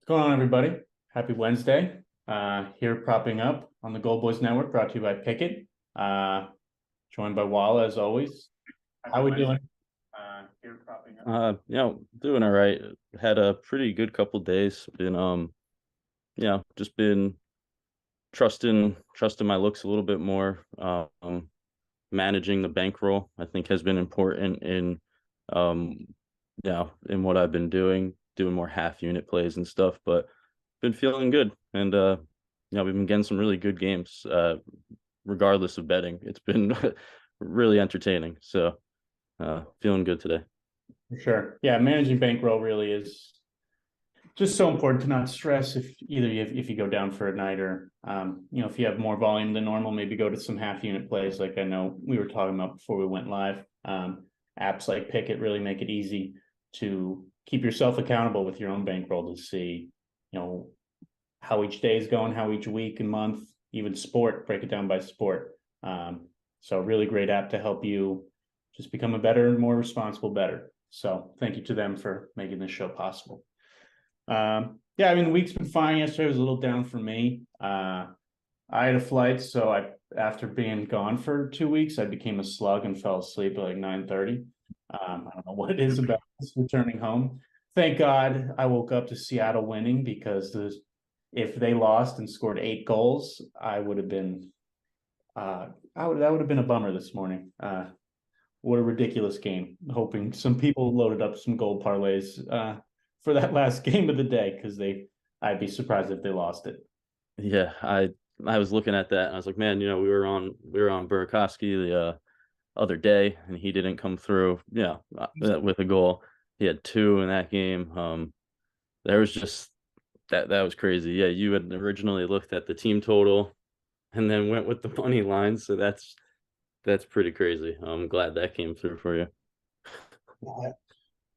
What's going on, everybody? Happy Wednesday. Here propping up on the Gold Boys Network, brought to you by Pickett. Joined by Walla as always. How we doing? Here propping up. Doing all right. Had a pretty good couple days. Been just been trusting my looks a little bit more. Managing the bankroll, I think, has been important um in what I've been doing more half unit plays and stuff, but been feeling good. And we've been getting some really good games, regardless of betting. It's been really entertaining. So feeling good today. For sure. Yeah, managing bankroll really is just so important to not stress if you go down for a night or if you have more volume than normal, maybe go to some half unit plays like I know we were talking about before we went live. Apps like Pickett really make it easy to keep yourself accountable with your own bankroll to see, how each day is going, how each week and month, even sport, break it down by sport. So really great app to help you just become a better and more responsible better. So thank you to them for making this show possible. Yeah, I mean, the week's been fine. Yesterday was a little down for me. I had a flight, so after being gone for 2 weeks, I became a slug and fell asleep at like 9:30. I don't know what it is about this returning home. Thank God I woke up to Seattle winning because if they lost and scored 8 goals, I would have been that would have been a bummer this morning. What a ridiculous game. Hoping some people loaded up some gold parlays for that last game of the day because I'd be surprised if they lost it. Yeah, I was looking at that and I was like, man, we were on Burakovsky the other day and he didn't come through. Yeah, with a goal. He had two in that game. There was just that was crazy. Yeah, you had originally looked at the team total and then went with the money line, so that's pretty crazy. I'm glad that came through for you.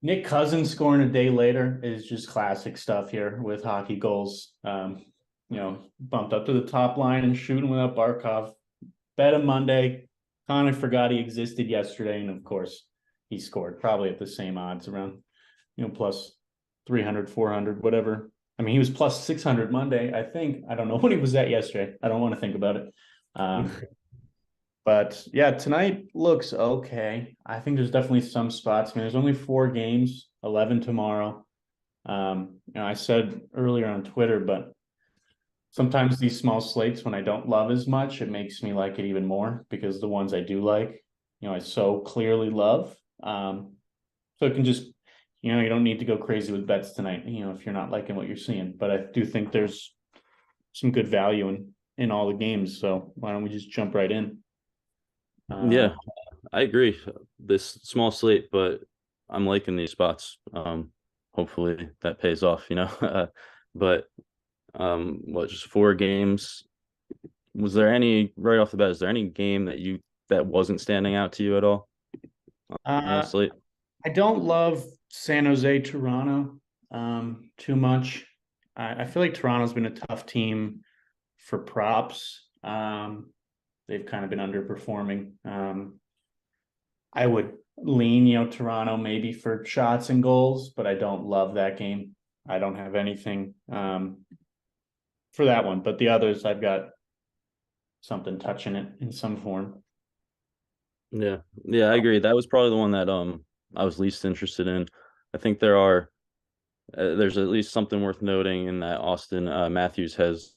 Nick Cousins scoring a day later is just classic stuff here with hockey goals. Bumped up to the top line and shooting without Barkov. Bet him Monday. Kind of forgot he existed yesterday, and of course, he scored probably at the same odds around, plus 300, 400, whatever. I mean, he was plus 600 Monday, I think. I don't know what he was at yesterday. I don't want to think about it. But yeah, tonight looks okay. I think there's definitely some spots. I mean, there's only 4 games, 11 tomorrow. I said earlier on Twitter, but sometimes these small slates, when I don't love as much, it makes me like it even more because the ones I do like, I so clearly love. So it can just, you don't need to go crazy with bets tonight, if you're not liking what you're seeing. But I do think there's some good value in all the games. So why don't we just jump right in? Yeah, I agree. This small slate, but I'm liking these spots. Hopefully that pays off, But just 4 games? Was there any right off the bat? Is there any game that wasn't standing out to you at all on the Uh, slate? I don't love San Jose, Toronto, too much. I feel like Toronto's been a tough team for props. They've kind of been underperforming. I would lean, Toronto maybe for shots and goals, but I don't love that game. I don't have anything for that one, but the others I've got something touching it in some form. Yeah, yeah, I agree. That was probably the one that I was least interested in. I think there's at least something worth noting in that Austin Matthews has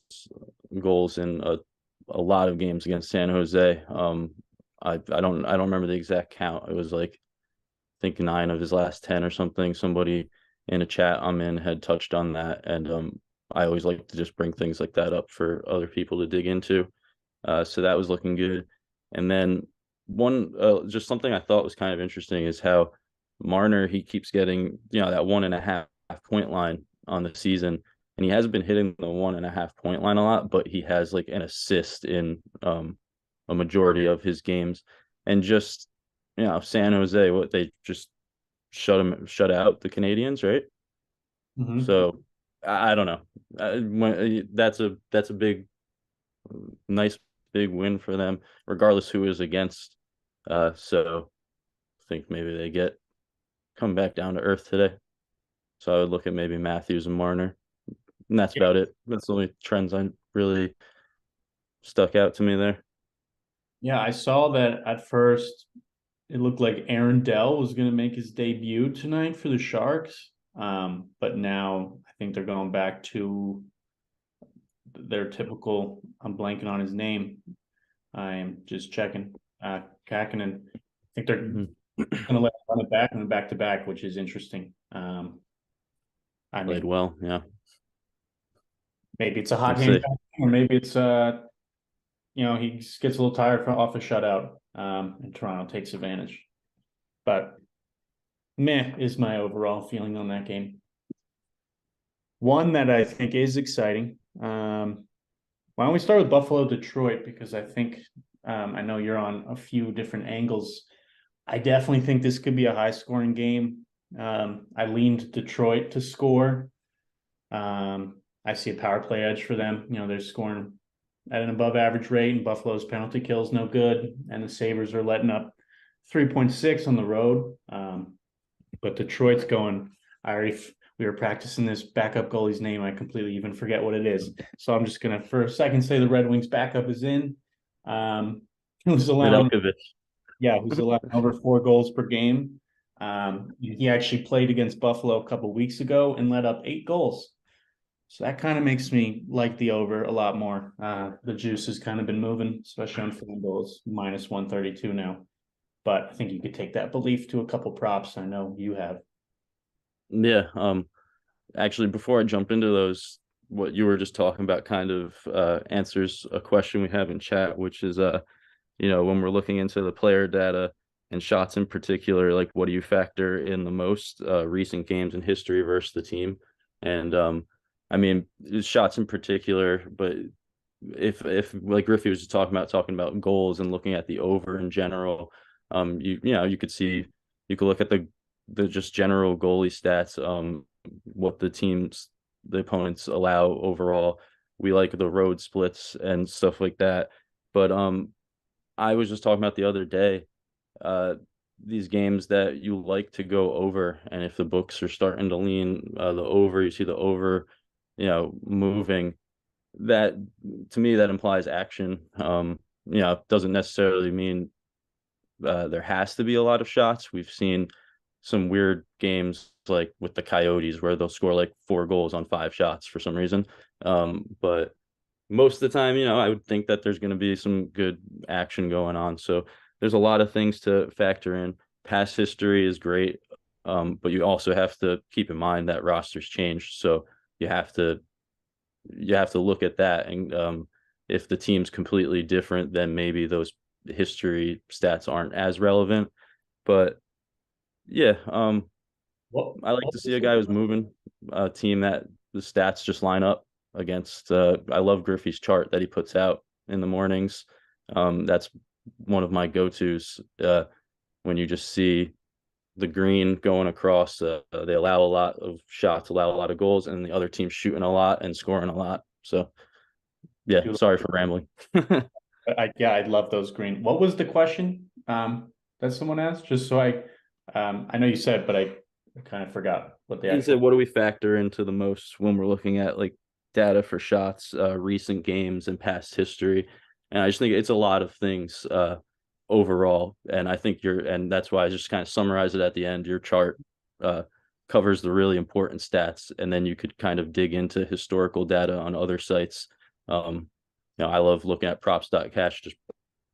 goals in a lot of games against San Jose. I don't remember the exact count. It was like I think 9 of his last 10 or something. Somebody in a chat I'm in had touched on that, and I always like to just bring things like that up for other people to dig into. So that was looking good. And then just something I thought was kind of interesting is how Marner, he keeps getting, that 1.5 point line on the season. And he hasn't been hitting the 1.5 point line a lot, but he has like an assist in a majority of his games. And just, San Jose, what they just shut out the Canadians, right? Mm-hmm. So I don't know. That's a nice big win for them, regardless who is against. So I think maybe they come back down to earth today. So I would look at maybe Matthews and Marner. And that's about it. That's the only trends I really stuck out to me there. Yeah, I saw that at first it looked like Aaron Dell was going to make his debut tonight for the Sharks. But now I think they're going back to their typical, I'm blanking on his name. I am just checking. Kakinen. I think they're Mhm. going to let him run it back and back to back, which is interesting. I Played mean, well, yeah. maybe it's a hot We'll hand, see. or maybe it's he gets a little tired off a shutout, and Toronto takes advantage. But meh is my overall feeling on that game. One that I think is exciting. Why don't we start with Buffalo Detroit? Because I think I know you're on a few different angles. I definitely think this could be a high scoring game. I leaned Detroit to score. I see a power play edge for them. They're scoring at an above average rate, and Buffalo's penalty kills no good, and the Sabres are letting up 3.6 on the road. But Detroit's going. We were practicing this backup goalie's name. I completely even forget what it is. So I'm just gonna for a second say the Red Wings backup is in. Who's allowing Nedeljkovic. who's allowing over 4 goals per game. He actually played against Buffalo a couple weeks ago and let up 8 goals. So that kind of makes me like the over a lot more. The juice has kind of been moving, especially on FanDuel, minus 132 now. But I think you could take that belief to a couple props. I know you have. Yeah. Actually, before I jump into those, what you were just talking about kind of answers a question we have in chat, which is when we're looking into the player data and shots in particular, like what do you factor in the most, recent games in history versus the team? And I mean, shots in particular, but if like Griffey was just talking about goals and looking at the over in general, you could see, you could look at the just general goalie stats, what the opponents allow overall. We like the road splits and stuff like that. But I was just talking about the other day, uh, these games that you like to go over, and if the books are starting to lean the over, you see the over, moving. That to me that implies action. Doesn't necessarily mean there has to be a lot of shots. We've seen some weird games like with the Coyotes where they'll score like 4 goals on 5 shots for some reason. But most of the time, I would think that there's going to be some good action going on. So there's a lot of things to factor in. Past history is great, but you also have to keep in mind that rosters changed. So you have to look at that, and if the team's completely different, then maybe those history stats aren't as relevant. But yeah, What, I like what to see was a the guy who's moving, a team that the stats just line up against. I love Griffey's chart that he puts out in the mornings. That's one of my go-tos, when you just see the green going across. They allow a lot of shots, allow a lot of goals, and the other team shooting a lot and scoring a lot. So yeah, sorry for rambling. I love those green. What was the question that someone asked? Just so I know you said, but I kind of forgot what the He said, actual. what do we factor into the most when we're looking at like data for shots, recent games and past history? And I just think it's a lot of things overall. And I think and that's why I just kind of summarize it at the end. Your chart uh, covers the really important stats, and then you could kind of dig into historical data on other sites. I love looking at props.cash, just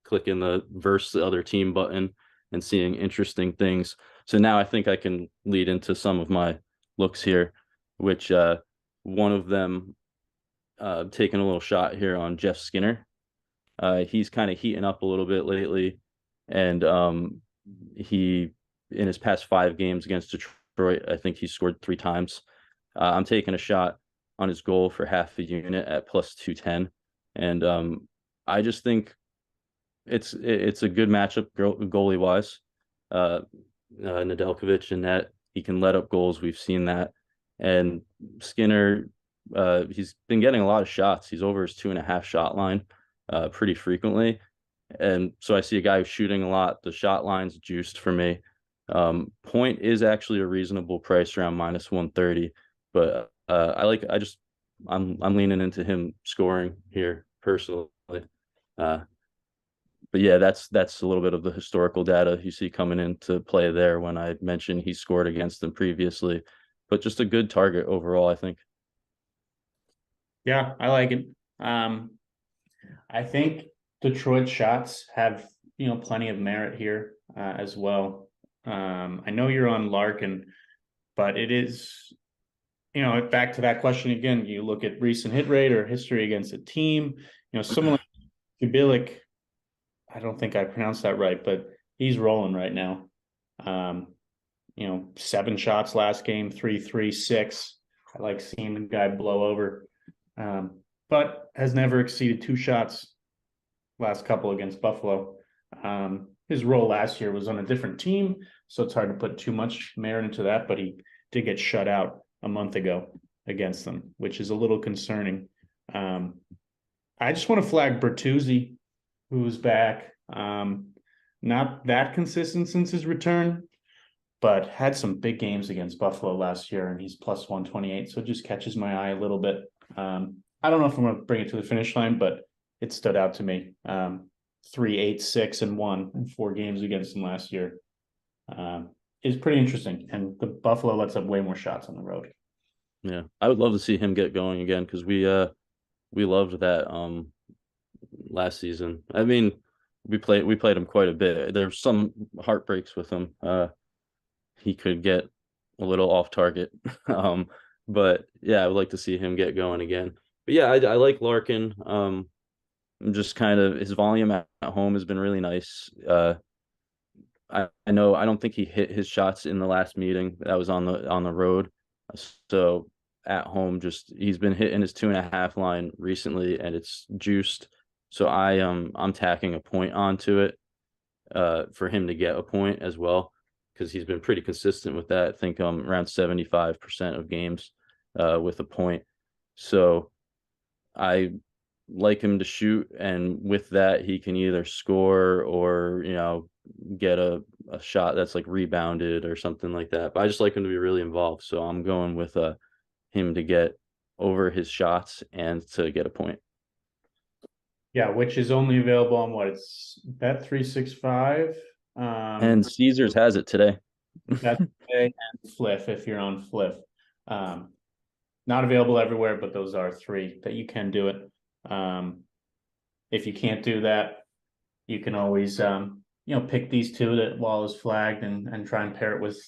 clicking the verse the other team button and seeing interesting things. So now I think I can lead into some of my looks here, which one of them, taking a little shot here on Jeff Skinner. He's kind of heating up a little bit lately, and he in his past 5 games against Detroit, I think he scored 3 times. I'm taking a shot on his goal for half a unit at plus 210, and I just think it's a good matchup goalie wise. Nedeljkovic and net, he can let up goals. We've seen that. And Skinner, he's been getting a lot of shots. He's over his 2.5 shot line pretty frequently. And so I see a guy who's shooting a lot. The shot line's juiced for me. Point is actually a reasonable price, around minus 130. But I just I'm leaning into him scoring here personally. Uh, but yeah, that's a little bit of the historical data you see coming into play there when I mentioned he scored against them previously. But just a good target overall, I think. Yeah, I like it. I think Detroit shots have, plenty of merit here as well. I know you're on Larkin, but it is, back to that question again. You look at recent hit rate or history against a team. Someone like Kubilik, I don't think I pronounced that right, but he's rolling right now. 7 shots last game, 3, 3, 6. I like seeing the guy blow over, but has never exceeded 2 shots last couple against Buffalo. His role last year was on a different team, so it's hard to put too much merit into that, but he did get shut out a month ago against them, which is a little concerning. I just want to flag Bertuzzi, who's back. Not that consistent since his return, but had some big games against Buffalo last year, and he's plus 128, so it just catches my eye a little bit. I don't know if I'm going to bring it to the finish line, but it stood out to me. 3, 8, 6, and 1 in 4 games against him last year is pretty interesting. And the Buffalo lets up way more shots on the road. Yeah, I would love to see him get going again because we loved that last season. I mean, we played him quite a bit. There's some heartbreaks with him. He could get a little off target. But yeah, I would like to see him get going again. But yeah, I like Larkin. Just kind of his volume at home has been really nice. I know I don't think he hit his shots in the last meeting. That was on the road. So at home, just he's been hitting his 2.5 line recently, and it's juiced. So I'm tacking a point onto it for him to get a point as well because he's been pretty consistent with that. I think around 75% of games with a point. So I like him to shoot, and with that he can either score or get a shot that's like rebounded or something like that. But I just like him to be really involved, so I'm going with him to get over his shots and to get a point. Yeah, which is only available on what? It's Bet365. And Caesars has it today. That's and Fliff if you're on Fliff. Not available everywhere, but those are 3 that you can do it. If you can't do that, you can always pick these 2 that Wallace flagged and try and pair it with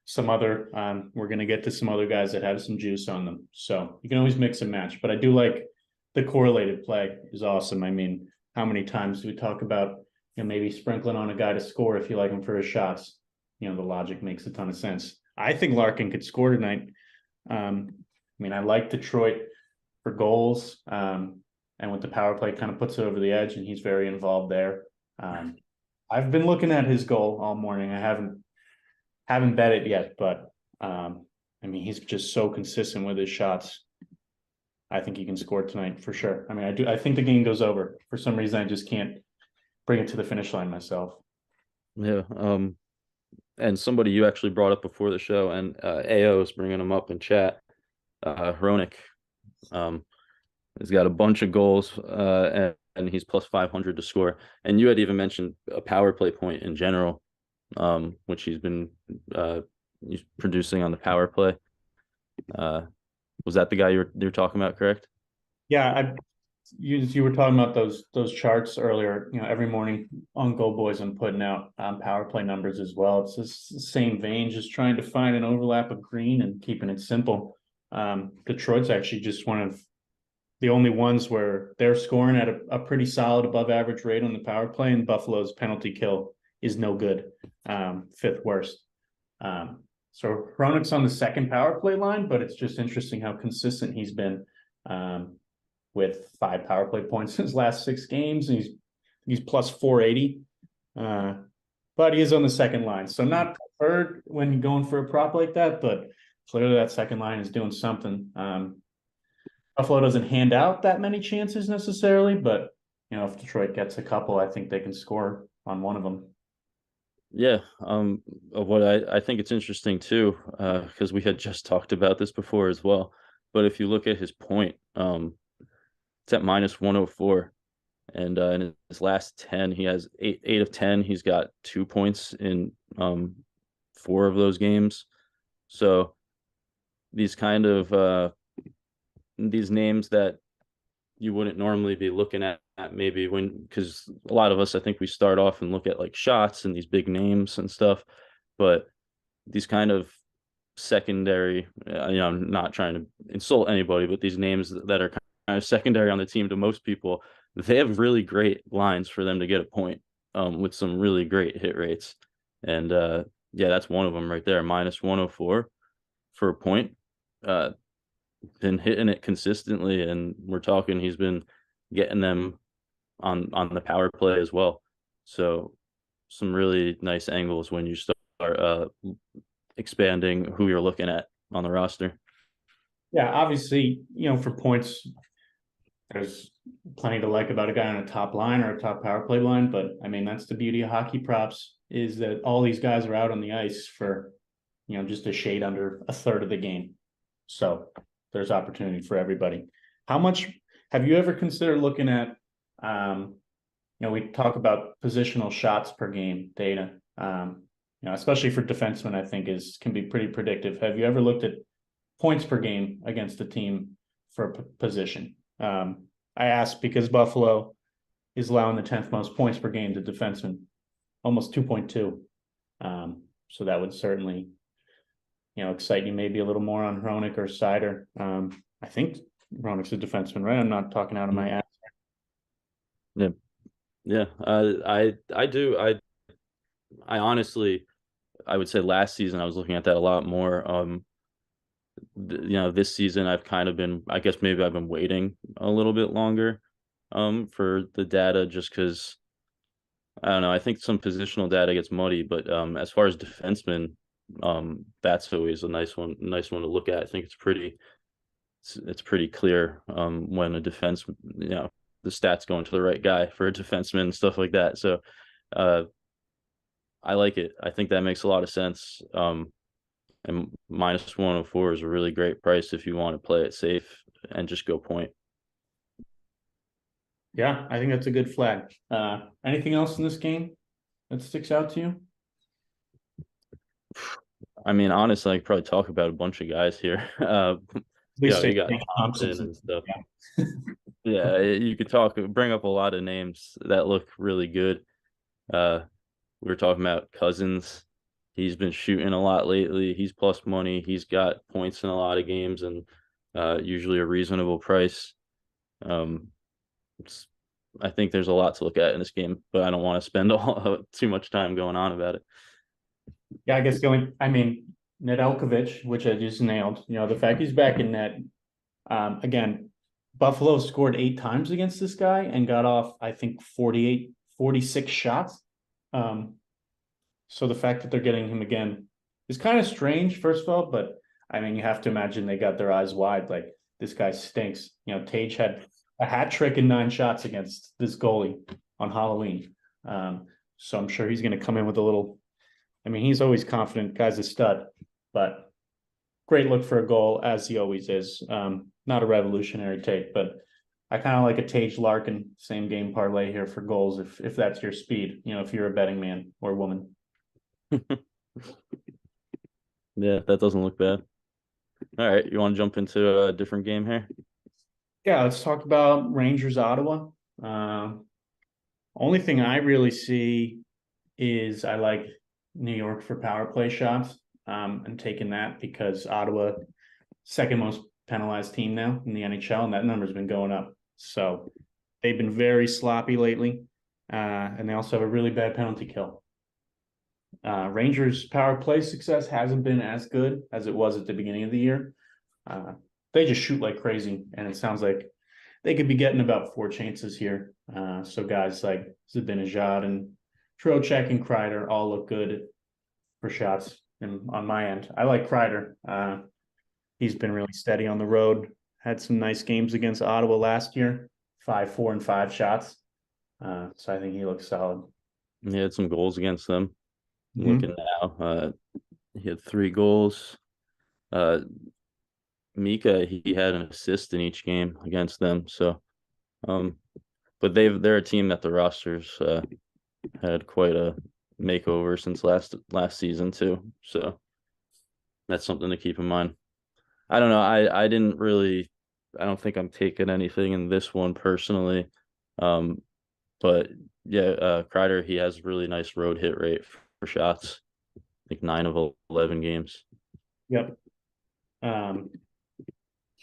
some other. We're going to get to some other guys that have some juice on them, so you can always mix and match. But I do like the correlated play is awesome. I mean, how many times do we talk about maybe sprinkling on a guy to score if you like him for his shots? The logic makes a ton of sense. I think Larkin could score tonight. I like Detroit for goals. And with the power play, kind of puts it over the edge, and he's very involved there. I've been looking at his goal all morning. I haven't bet it yet, but he's just so consistent with his shots. I think he can score tonight for sure. I think the game goes over. For some reason, I just can't bring it to the finish line myself. Yeah. And somebody you actually brought up before the show, and AO is bringing him up in chat. Hronik. He's got a bunch of goals, and he's plus 500 to score. And you had even mentioned a power play point in general, which he's been producing on the power play. Was that the guy you're talking about, correct? Yeah, you were talking about those charts earlier. Every morning on Go Boys, I'm putting out power play numbers as well. It's just the same vein, just trying to find an overlap of green and keeping it simple. Detroit's actually just one of the only ones where they're scoring at a pretty solid above average rate on the power play, and Buffalo's penalty kill is no good, 5th worst. So Hronik's on the second power play line, but it's just interesting how consistent he's been with 5 power play points in his last 6 games. And he's plus 480, but he is on the second line, so not preferred when going for a prop like that, but clearly that second line is doing something. Buffalo doesn't hand out that many chances necessarily, but if Detroit gets a couple, I think they can score on one of them. Yeah. What I think it's interesting too, because we had just talked about this before as well. but if you look at his point, it's at minus 104. And in his last 10, he has eight of 10. He's got 2 points in four of those games. So these kind of these names that you wouldn't normally be looking at maybe because a lot of us, I think we start off and look at like shots and these big names and stuff, but these kind of secondary, I'm not trying to insult anybody, but these names that are kind of secondary on the team to most people, they have really great lines for them to get a point with some really great hit rates. And yeah, that's one of them right there, minus 104 for a point. Been hitting it consistently, and we're talking he's been getting them on the power play as well. So some really nice angles when you start expanding who you're looking at on the roster. Yeah, obviously, for points, there's plenty to like about a guy on a top line or a top power play line, but I mean that's the beauty of hockey props, is that all these guys are out on the ice for just a shade under a third of the game. So there's opportunity for everybody. How much have you ever considered looking at we talk about positional shots per game data, especially for defensemen, I think can be pretty predictive. Have you ever looked at points per game against a team for a position? I asked because Buffalo is allowing the 10th most points per game to defensemen, almost 2.2. So that would certainly, excite you maybe a little more on Hronik or Seider. I think Hronik's a defenseman, right? I'm not talking out of my ass. Yeah. Yeah. I do. I honestly, I would say last season I was looking at that a lot more. This season I've kind of been, I guess maybe I've been waiting a little bit longer for the data, just because I don't know, I think some positional data gets muddy, but as far as defensemen, that's always a nice one to look at. I think it's pretty clear when a defense, the stats going to the right guy for a defenseman and stuff like that. So I like it. I think that makes a lot of sense. And minus 104 is a really great price if you want to play it safe and just go point. Yeah, I think that's a good flag. Anything else in this game that sticks out to you? I mean, honestly, I could probably talk about a bunch of guys here. You got Thompson and stuff. Yeah. Yeah, you could bring up a lot of names that look really good. We were talking about Cousins. He's been shooting a lot lately. He's plus money. He's got points in a lot of games and usually a reasonable price. I think there's a lot to look at in this game, but I don't want to spend too much time going on about it. Yeah, I guess Nedeljkovic, which I just nailed, the fact he's back in net. Again, Buffalo scored 8 times against this guy and got off, I think, 46 shots. So the fact that they're getting him again is kind of strange, first of all, but I mean, you have to imagine they got their eyes wide. Like, this guy stinks. Tage had a hat trick and 9 shots against this goalie on Halloween. So I'm sure he's going to come in with a little, he's always confident, guy's a stud, but great look for a goal, as he always is. Not a revolutionary take, but I kind of like a Tage Larkin same game parlay here for goals if that's your speed, if you're a betting man or woman. Yeah, that doesn't look bad. All right, you want to jump into a different game here? Yeah, let's talk about Rangers Ottawa. Only thing I really see is I like New York for power play shots, and taking that because Ottawa, second most penalized team now in the NHL, and that number's been going up. So they've been very sloppy lately, and they also have a really bad penalty kill. Rangers power play success hasn't been as good as it was at the beginning of the year. They just shoot like crazy, and it sounds like they could be getting about 4 chances here. So guys like Zibanejad and Trocheck and Kreider all look good for shots. And on my end, I like Kreider. He's been really steady on the road. Had some nice games against Ottawa last year, 5, 4, and 5 shots. So I think he looks solid. He had some goals against them. Looking now, he had 3 goals. Mika, he had an assist in each game against them. So, um, but they're a team that the rosters had quite a makeover since last season too. So that's something to keep in mind. I don't know. I didn't really. I don't think I'm taking anything in this one personally. Um, but yeah, Kreider, he has really nice road hit rate for shots. I think 9 of 11 games. Yep.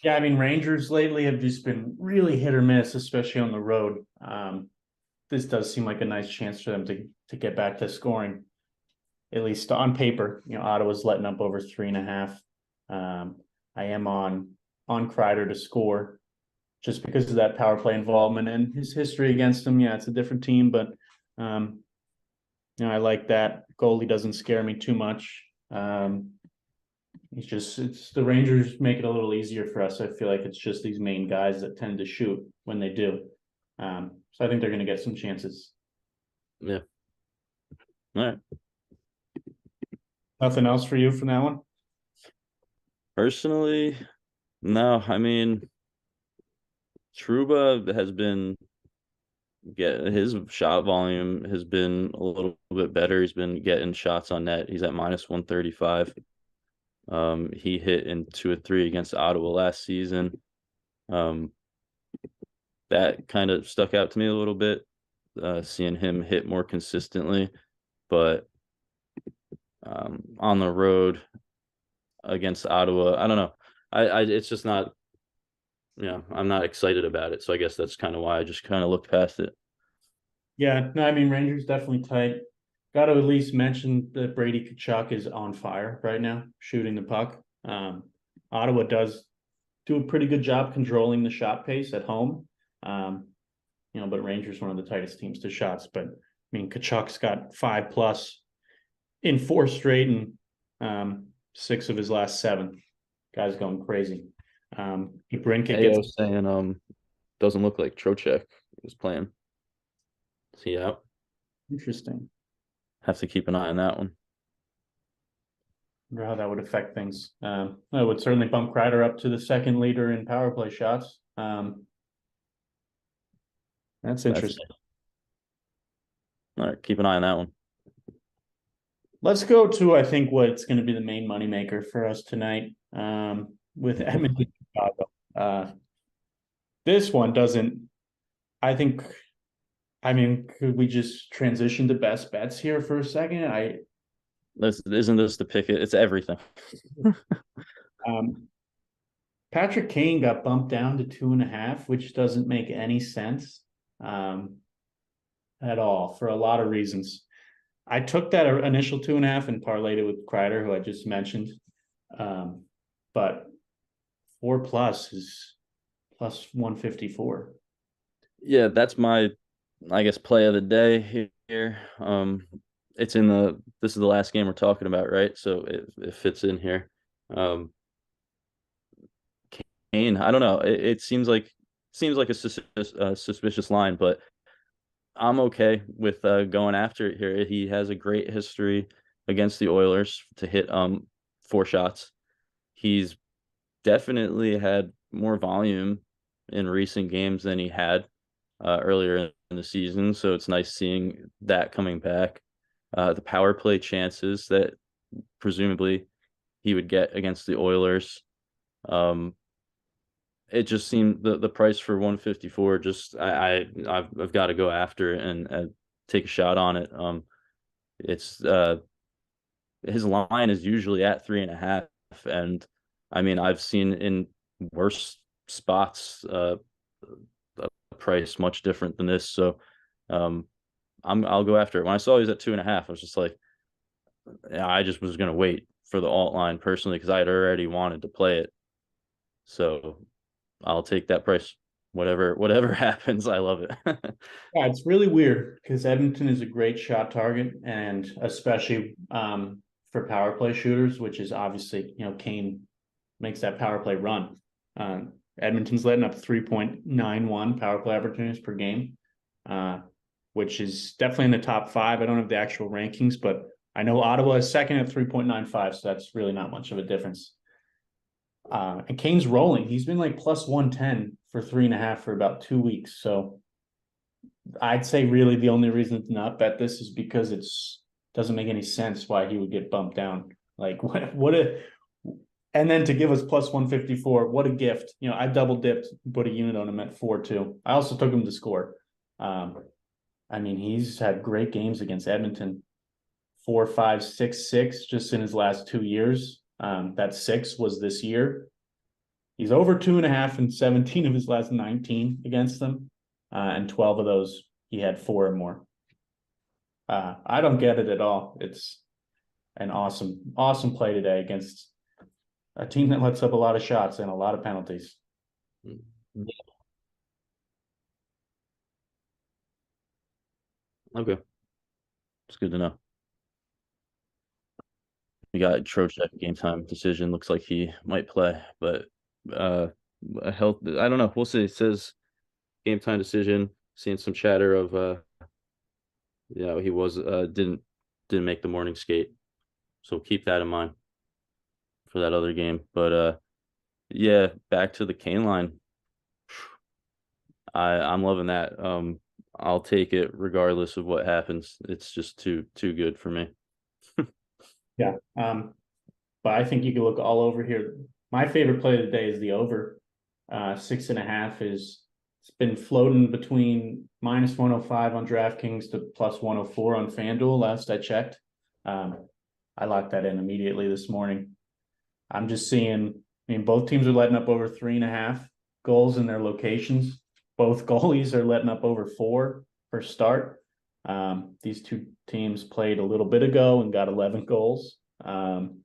Yeah, I mean, Rangers lately have just been really hit or miss, especially on the road. This does seem like a nice chance for them to get back to scoring, at least on paper. You know, Ottawa's letting up over 3.5. I am on Kreider to score just because of that power play involvement and his history against them. Yeah, it's a different team, but I like that. Goalie doesn't scare me too much. It's the Rangers make it a little easier for us. I feel like it's just these main guys that tend to shoot when they do. So I think they're going to get some chances. Yeah. All right. Nothing else for you from that one? Personally, no. I mean, Trouba has been his shot volume has been a little bit better. He's been getting shots on net. He's at minus 135. He hit in 2 or 3 against Ottawa last season. That kind of stuck out to me a little bit, seeing him hit more consistently. But on the road against Ottawa, I don't know. I it's just not, I'm not excited about it. So I guess that's kind of why I just kind of looked past it. Yeah, no, I mean, Rangers definitely tight. Got to at least mention that Brady Tkachuk is on fire right now, shooting the puck. Ottawa does do a pretty good job controlling the shot pace at home. But Rangers one of the tightest teams to shots. But I mean, Tkachuk's got 5+ in 4 straight and 6 of his last 7. Guy's going crazy. Brinket Hey, I gets was saying, doesn't look like Trocheck is playing. Is he out? interesting. Have to keep an eye on that one. Wonder how that would affect things. I would certainly bump Kreider up to the second leader in power play shots. That's interesting. All right, keep an eye on that one. Let's go to, I think, what's going to be the main moneymaker for us tonight with Edmonton, Chicago. This one doesn't, I think, I mean, could we just transition to best bets here for a second? Isn't this the pick? It's everything. Patrick Kane got bumped down to 2.5, which doesn't make any sense at all for a lot of reasons. I took that initial 2.5 and parlayed it with Kreider, who I just mentioned. But 4+ is plus 154. Yeah, that's my, I guess, play of the day here. It's this is the last game we're talking about, right? So it fits in here. Kane, I don't know. It seems like a suspicious line, but I'm okay with going after it here. He has a great history against the Oilers to hit 4 shots. He's definitely had more volume in recent games than he had earlier in the season. So it's nice seeing that coming back. The power play chances that presumably he would get against the Oilers. It just seemed the price for 154. Just I've got to go after it and take a shot on it. It's his line is usually at 3.5, and I mean I've seen in worse spots a price much different than this. So I'll go after it. When I saw he was at 2.5, I was just like, yeah, I just was gonna wait for the alt line personally because I had already wanted to play it. So I'll take that price. Whatever happens, I love it. Yeah, it's really weird because Edmonton is a great shot target, and especially for power play shooters, which is obviously, Kane makes that power play run. Edmonton's letting up 3.91 power play opportunities per game, which is definitely in the top 5. I don't have the actual rankings, but I know Ottawa is second at 3.95, so that's really not much of a difference. And Kane's rolling. He's been like plus 110 for 3.5 for about 2 weeks. So I'd say really the only reason to not bet this is because it's doesn't make any sense why he would get bumped down. Like what a and then to give us plus 154, what a gift. I double dipped, put a unit on him at 4-2. I also took him to score. I mean, he's had great games against Edmonton. 4, 5, 6, 6 just in his last 2 years. That 6 was this year. He's over 2.5 in 17 of his last 19 against them. And 12 of those, he had 4 or more. I don't get it at all. It's an awesome, awesome play today against a team that lets up a lot of shots and a lot of penalties. Okay. It's good to know. We got Trocheck game time decision. Looks like he might play, but a health. I don't know. We'll see. It says game time decision. Seeing some chatter of he was didn't make the morning skate. So keep that in mind for that other game. But yeah, back to the Kane line. I'm loving that. I'll take it regardless of what happens. It's just too good for me. Yeah. But I think you can look all over here. My favorite play of the day is the over. 6.5 it's been floating between minus 105 on DraftKings to plus 104 on FanDuel last I checked. I locked that in immediately this morning. I'm just seeing, both teams are letting up over 3.5 goals in their locations. Both goalies are letting up over 4 per start. These two teams played a little bit ago and got 11 goals. And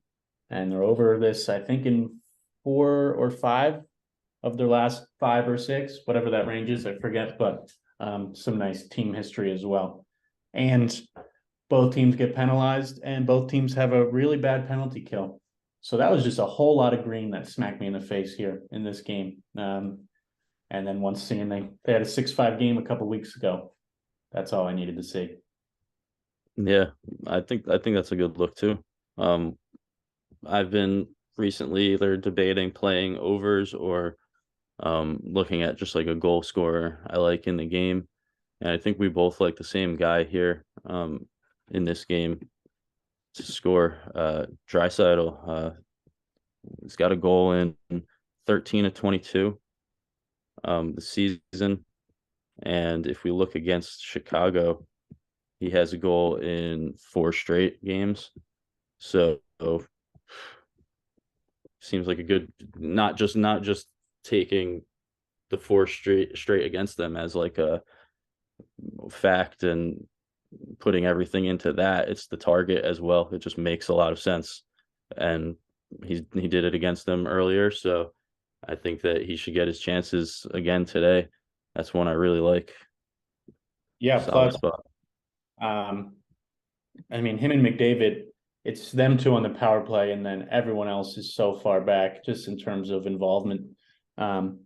they're over this, I think, in 4 or 5 of their last 5 or 6, whatever that range is, I forget, but some nice team history as well. And both teams get penalized, and both teams have a really bad penalty kill. So that was just a whole lot of green that smacked me in the face here in this game. And then once seeing they had a 6-5 game a couple weeks ago, that's all I needed to see. Yeah, I think that's a good look too. I've been recently they're debating playing overs or looking at just like a goal scorer I like in the game. And I think we both like the same guy here in this game to score. Draisaitl, he's got a goal in 13 of 22 the season. And if we look against Chicago, he has a goal in 4 straight games. So seems like a good not just taking the 4 straight against them as like a fact and putting everything into that. It's the target as well. It just makes a lot of sense. And he did it against them earlier, so I think that he should get his chances again today. That's one I really like. Yeah, Solid plus spot. him and McDavid, it's them two on the power play, and then everyone else is so far back just in terms of involvement. And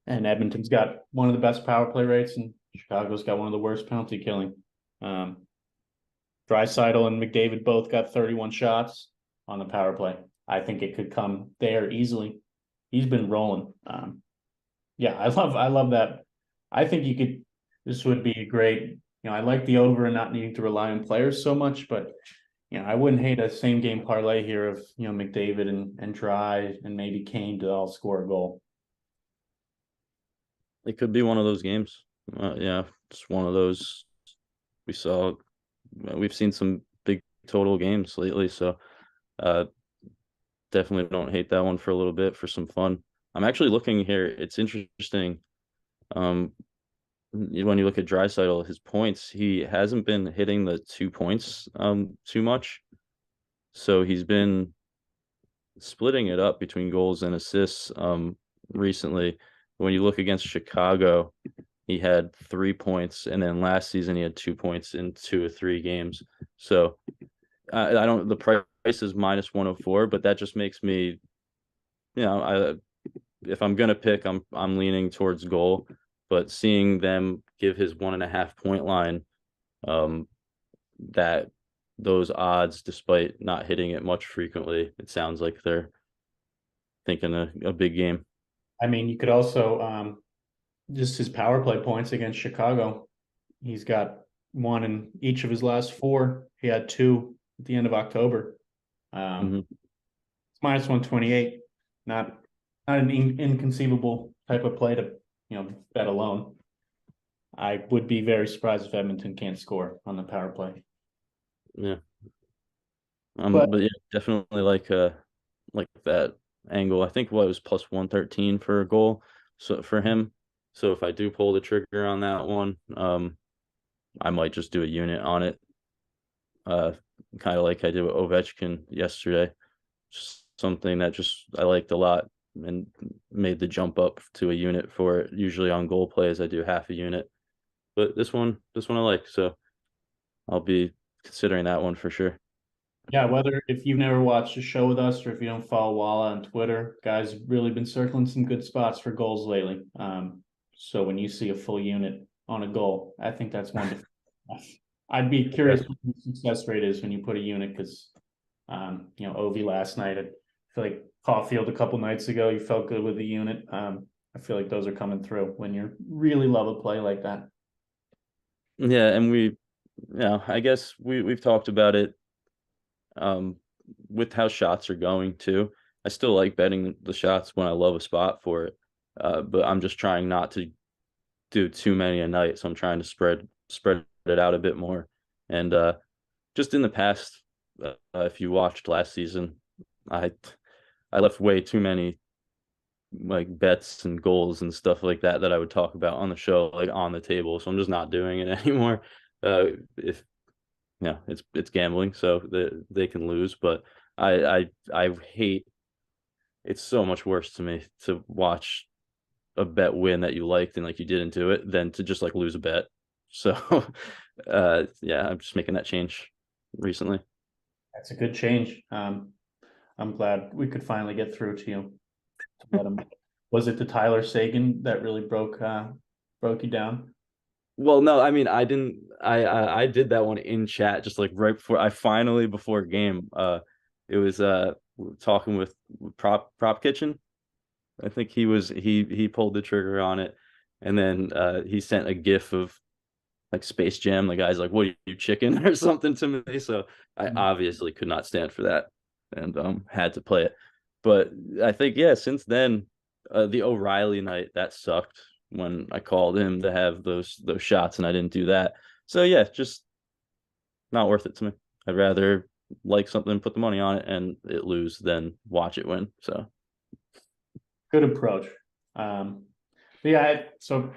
Edmonton's got one of the best power play rates, and Chicago's got one of the worst penalty killing. Draisaitl and McDavid both got 31 shots on the power play. I think it could come there easily. He's been rolling. Yeah, I love that. I think this would be great. I like the over and not needing to rely on players so much, but I wouldn't hate a same game parlay here of McDavid and Dry and maybe Kane to all score a goal. It could be one of those games. Yeah, it's one of those we've seen some big total games lately, so definitely don't hate that one for a little bit for some fun. I'm actually looking here. It's interesting. When you look at Draisaitl, his points, he hasn't been hitting the 2 points too much. So he's been splitting it up between goals and assists recently. When you look against Chicago, he had 3 points, and then last season he had 2 points in 2 or 3 games. So I don't. The price is minus 104, but that just makes me, if I'm gonna pick, I'm leaning towards goal. But seeing them give his 1.5 point line, that those odds, despite not hitting it much frequently, it sounds like they're thinking a big game. I mean, you could also just his power play points against Chicago. He's got one in each of his last four. He had two at the end of October. Hmm. It's minus 128. Not an inconceivable type of play to bet alone. I would be very surprised if Edmonton can't score on the power play. Yeah. But But yeah, definitely like that angle. I think what was plus 113 for a goal. So for him. So if I do pull the trigger on that one, I might just do a unit on it. Uh kind of like I did with Ovechkin yesterday. Just something that just I liked a lot and made the jump up to a unit for it. Usually on goal plays I do half a unit. But this one I like, so I'll be considering that one for sure. yeah, whether if you've never watched a show with us or if you don't follow Walla on Twitter, guys really been circling some good spots for goals lately. So when you see a full unit on a goal, I think that's one to. I'd be curious Yeah. what the success rate is when you put a unit because, Ovi last night. I feel like Caulfield a couple nights ago, you felt good with the unit. I feel like those are coming through when you really love a play like that. Yeah, and I guess we've talked about it um with how shots are going too. I still like betting the shots when I love a spot for it. But I'm just trying not to do too many a night, so I'm trying to spread it out a bit more. And just in the past, if you watched last season, I I left way too many like bets and goals and stuff like that I would talk about on the show like on the table. So I'm just not doing it anymore. If yeah, it's gambling, so they can lose. But I hate it's so much worse to me to watch a bet win that you liked and like you didn't do it than to just like lose a bet. So yeah, I'm just making that change recently. That's a good change. I'm glad we could finally get through to you to let him. Was it the Tyler Sagan that really broke you down? Well, no, I mean, I didn't. I did that one in chat, just like right before I finally before game. It was talking with Prop Kitchen. I think he pulled the trigger on it, and then he sent a GIF of like Space Jam. The guy's like, "What are you chicken?" or something to me. So I obviously could not stand for that, and had to play it. But I think yeah, since then, the O'Reilly night that sucked when I called him to have those shots and I didn't do that. So yeah, just not worth it to me. I'd rather like something, put the money on it, and it lose than watch it win. So Good approach. Yeah, so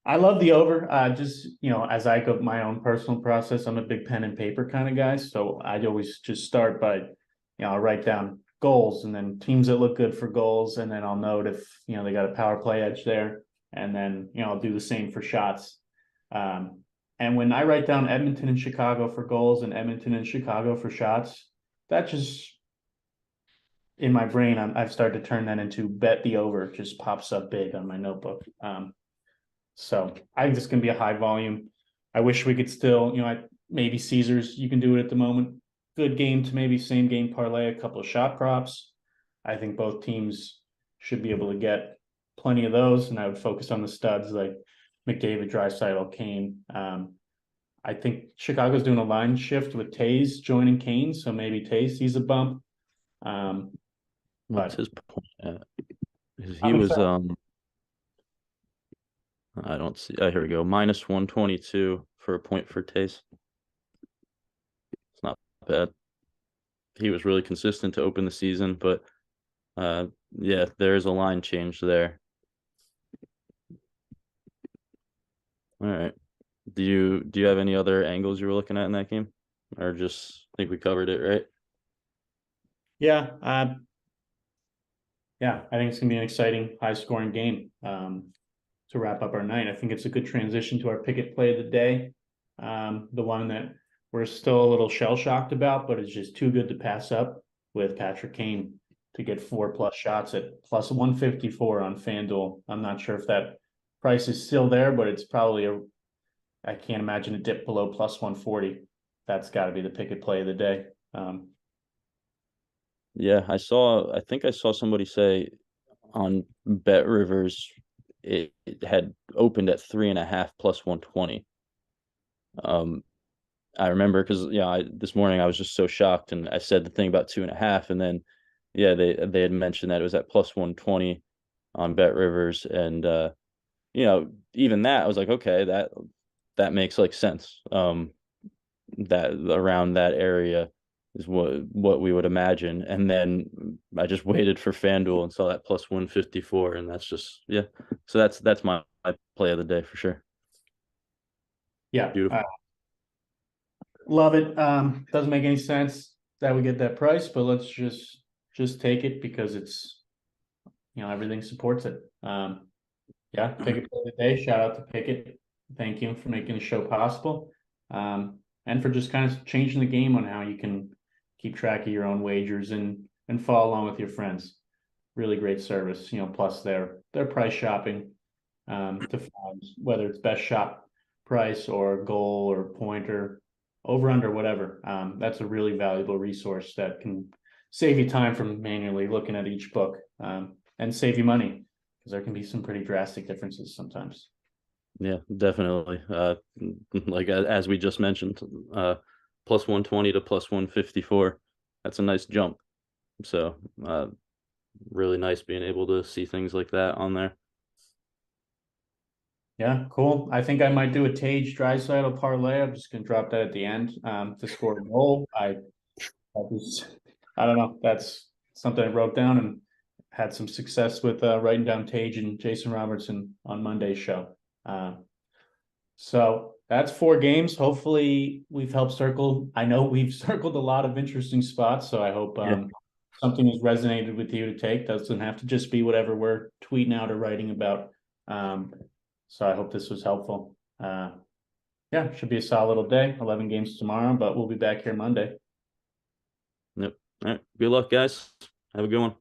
I love the over. Just as I go my own personal process, I'm a big pen and paper kind of guy. So I'd always just start by, I'll write down goals and then teams that look good for goals, and then I'll note if they got a power play edge there, and then I'll do the same for shots. Um, and when I write down Edmonton and Chicago for goals and Edmonton and Chicago for shots, that just in my brain, I've started to turn that into bet the over. It just pops up big on my notebook. So I think this is going to be a high volume. I wish we could still, maybe Caesars, you can do it at the moment. Good game to maybe same game parlay, a couple of shot props. I think both teams should be able to get plenty of those, and I would focus on the studs like McDavid, Draisaitl, Kane. I think Chicago's doing a line shift with Tays joining Kane, so maybe Tays sees a bump. what's But his point? He I'm was excited. I don't see. Oh, here we go. Minus 122 for a point for Taste. It's not bad. He was really consistent to open the season, but uh, yeah, there is a line change there. All right. Do you have any other angles you were looking at in that game, or just think we covered it, right? Yeah, yeah, I think it's gonna be an exciting, high-scoring game to wrap up our night. I think it's a good transition to our picket play of the day. The one that we're still a little shell-shocked about, but it's just too good to pass up with Patrick Kane to get 4+ shots at plus 154 on FanDuel. I'm not sure if that price is still there, but it's probably I can't imagine a dip below plus 140. That's got to be the picket play of the day. Yeah, I think I saw somebody say on Bet Rivers it had opened at 3.5 plus 120. Um, I remember because this morning I was just so shocked, and I said the thing about 2.5, and then they had mentioned that it was at plus 120 on Bet Rivers, and even that I was like, okay, that makes like sense. That around that area is what we would imagine, and then I just waited for FanDuel and saw that plus 154, and that's just So that's my play of the day for sure. Yeah, Beautiful. love it. Doesn't make any sense that we get that price, but let's just take it because it's everything supports it. Yeah, Pickett play of the day. Shout out to Pickett. Thank you for making the show possible. And for just kind of changing the game on how you can keep track of your own wagers and follow along with your friends. Really great service, plus their price shopping to find whether it's best shop price or goal or pointer, over under, whatever. That's a really valuable resource that can save you time from manually looking at each book, and save you money because there can be some pretty drastic differences sometimes. Yeah, definitely. Like as we just mentioned, plus 120 to plus 154. That's a nice jump. So, really nice being able to see things like that on there. Yeah, cool. I think I might do a Tage Draisaitl parlay. I'm just gonna drop that at the end to score a goal. I don't know. That's something I wrote down and had some success with writing down Tage and Jason Robertson on Monday's show. So that's 4 games. Hopefully we've helped circle. I know we've circled a lot of interesting spots. So I hope Yeah. something has resonated with you to take. Doesn't have to just be whatever we're tweeting out or writing about. So I hope this was helpful. Yeah, should be a solid little day. 11 games tomorrow, but we'll be back here Monday. Yep. All right. Good luck, guys. Have a good one.